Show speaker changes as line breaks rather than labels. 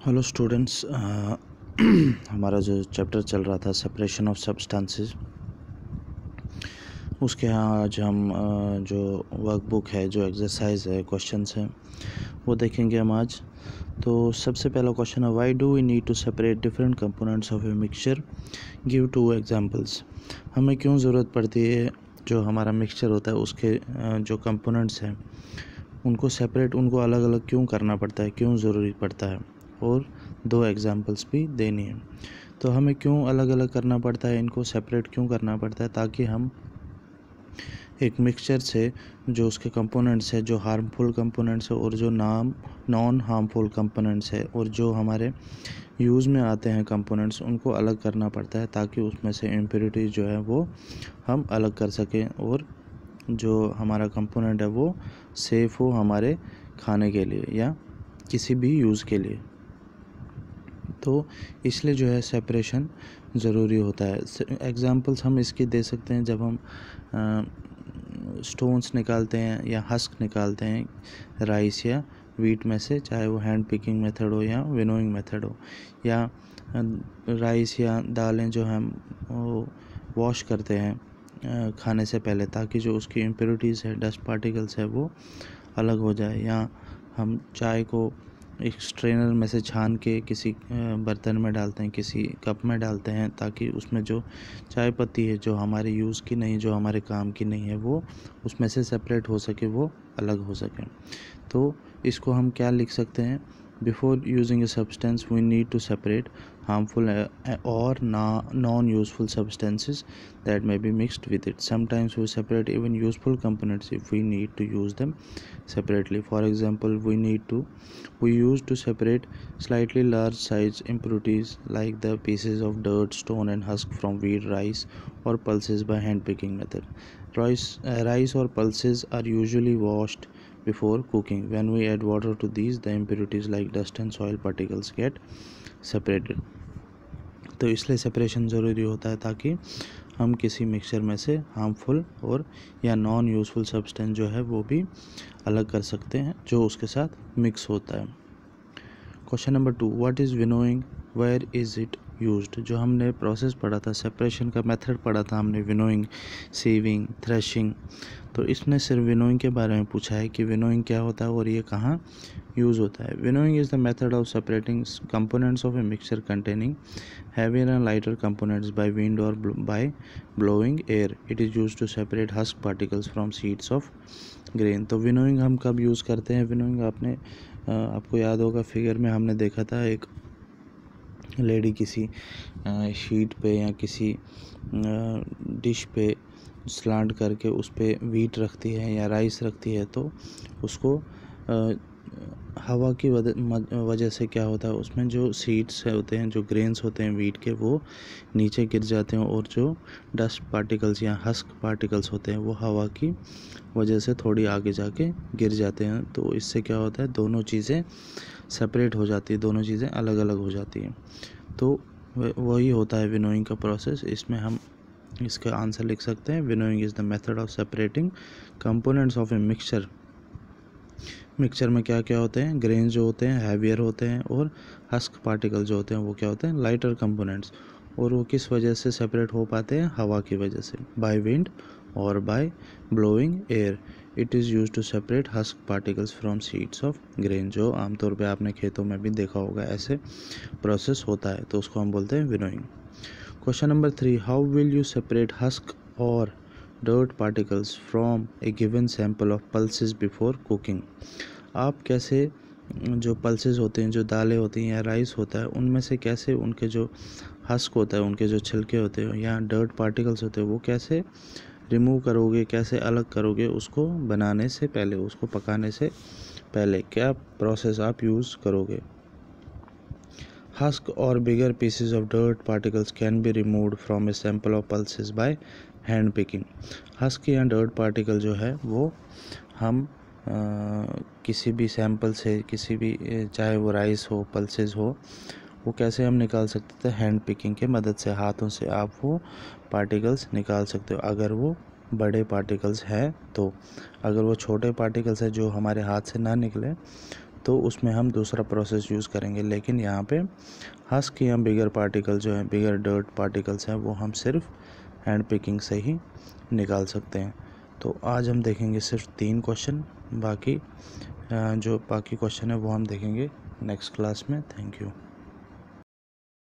Hello students. हमारा जो chapter चल रहा था सेपरेशन ऑफ सब्सटेंसेस, उसके यहाँ आज हम जो वर्कबुक है, जो एक्सरसाइज है, क्वेश्चंस हैं, वो देखेंगे हम आज। तो सबसे पहला क्वेश्चन है, why do we need to separate different components of a mixture, give 2 examples. हमें क्यों ज़रूरत पड़ती है जो हमारा मिक्सचर होता है उसके जो कंपोनेंट्स हैं उनको सेपरेट, उनको अलग अलग क्यों करना पड़ता है, क्यों ज़रूरी पड़ता है, और 2 एग्जांपल्स भी देनी है। तो हमें क्यों अलग अलग करना पड़ता है, इनको सेपरेट क्यों करना पड़ता है, ताकि हम एक मिक्सचर से जो उसके कंपोनेंट्स है, जो हार्मफुल कंपोनेंट्स है और जो नॉन हार्मफुल कंपोनेंट्स है और जो हमारे यूज़ में आते हैं कंपोनेंट्स, उनको अलग करना पड़ता है, ताकि उसमें से इम्प्योरिटीज़ जो है वो हम अलग कर सकें और जो हमारा कंपोनेंट है वो सेफ़ हो हमारे खाने के लिए या किसी भी यूज़ के लिए। तो इसलिए जो है सेपरेशन ज़रूरी होता है। एग्जांपल्स हम इसकी दे सकते हैं, जब हम स्टोन्स निकालते हैं या हस्क निकालते हैं राइस या वीट में से, चाहे वो हैंड पिकिंग मेथड हो या विनोइंग मेथड हो, या राइस या दालें जो हम वो वॉश करते हैं खाने से पहले, ताकि जो उसकी इम्प्योरिटीज़ है, डस्ट पार्टिकल्स है, वो अलग हो जाए। या हम चाय को एक स्ट्रेनर में से छान के किसी बर्तन में डालते हैं, किसी कप में डालते हैं, ताकि उसमें जो चाय पत्ती है, जो हमारे यूज़ की नहीं, जो हमारे काम की नहीं है, वो उसमें से सेपरेट हो सके, वो अलग हो सके। तो इसको हम क्या लिख सकते हैं, before using a substance we need to separate harmful or non-useful substances that may be mixed with it. Sometimes we separate even useful components if we need to use them separately. For example, we use to separate slightly large size impurities like the pieces of dirt, stone and husk from wheat, rice or pulses by hand picking method. Rice or pulses are usually washed before cooking. When we add water to these, the impurities like dust and soil particles get separated. तो इसलिए separation ज़रूरी होता है, ताकि हम किसी mixture में से हार्मफुल और या नॉन यूज़फुल सब्सटेंस जो है वो भी अलग कर सकते हैं जो उसके साथ मिक्स होता है। Question number 2, what is winnowing, where is it used. जो हमने प्रोसेस पढ़ा था, सेपरेशन का मेथड पढ़ा था हमने, विनोइंग, सीविंग, थ्रेशिंग, तो इसने सिर्फ विनोइंग के बारे में पूछा है कि विनोइंग क्या होता है और ये कहाँ यूज़ होता है। Winnowing is the method of separating components of a mixture containing heavier and lighter components by wind or by blowing air. It is used to separate husk particles from seeds of grain. तो winnowing हम कब use करते हैं? Winnowing आपको याद होगा, figure में हमने देखा था, एक लेडी किसी शीट पे या किसी डिश पे स्लांट करके उस पे वीट रखती है या राइस रखती है, तो उसको हवा की वजह से क्या होता है, उसमें जो सीड्स होते हैं, जो ग्रेन्स होते हैं वीट के, वो नीचे गिर जाते हैं, और जो डस्ट पार्टिकल्स या हस्क पार्टिकल्स होते हैं वो हवा की वजह से थोड़ी आगे जाके गिर जाते हैं। तो इससे क्या होता है, दोनों चीज़ें सेपरेट हो जाती है, दोनों चीज़ें अलग अलग हो जाती हैं। तो वही होता है विनोइंग का प्रोसेस। इसमें हम इसका आंसर लिख सकते हैं, winnowing is the method of separating components of a mixture. Mixture में क्या क्या होते हैं, ग्रेन जो होते हैं हैवियर होते हैं, और हस्क पार्टिकल जो होते हैं वो क्या होते हैं, लाइटर कंपोनेंट्स। और वो किस वजह से सेपरेट हो पाते हैं, हवा की वजह से, बाय विंड और by blowing air. It is use to separate husk particles from seeds of grain, जो आमतौर पे आपने खेतों में भी देखा होगा, ऐसे प्रोसेस होता है, तो उसको हम बोलते हैं winnowing. Question number 3, how will you separate husk और dirt particles from a given sample of pulses before cooking। आप कैसे जो पल्सेस होते हैं, जो दालें होती हैं या राइस होता है, उनमें से कैसे उनके जो हस्क होता है, उनके जो छिलके होते हैं या डर्ट पार्टिकल्स होते हैं, वो कैसे रिमूव करोगे, कैसे अलग करोगे उसको बनाने से पहले, उसको पकाने से पहले क्या प्रोसेस आप यूज़ करोगे। Husk or bigger pieces of dirt particles can be removed from a sample of pulses by hand picking। Husk या डर्ट पार्टिकल जो है वो हम किसी भी सैंपल से, किसी भी, चाहे वो राइस हो, पल्सेस हो, वो कैसे हम निकाल सकते थे, हैंड पिकिंग के मदद से, हाथों से आप वो पार्टिकल्स निकाल सकते हो, अगर वो बड़े पार्टिकल्स हैं तो। अगर वो छोटे पार्टिकल्स हैं जो हमारे हाथ से ना निकले, तो उसमें हम दूसरा प्रोसेस यूज़ करेंगे। लेकिन यहाँ पे हस्क या बिगर पार्टिकल जो है, बिगर डर्ट पार्टिकल्स हैं, वो हम सिर्फ हैंड पिकिंग से ही निकाल सकते हैं। तो आज हम देखेंगे सिर्फ 3 क्वेश्चन, बाकी जो बाकी क्वेश्चन है वो हम देखेंगे नेक्स्ट क्लास में। Thank you.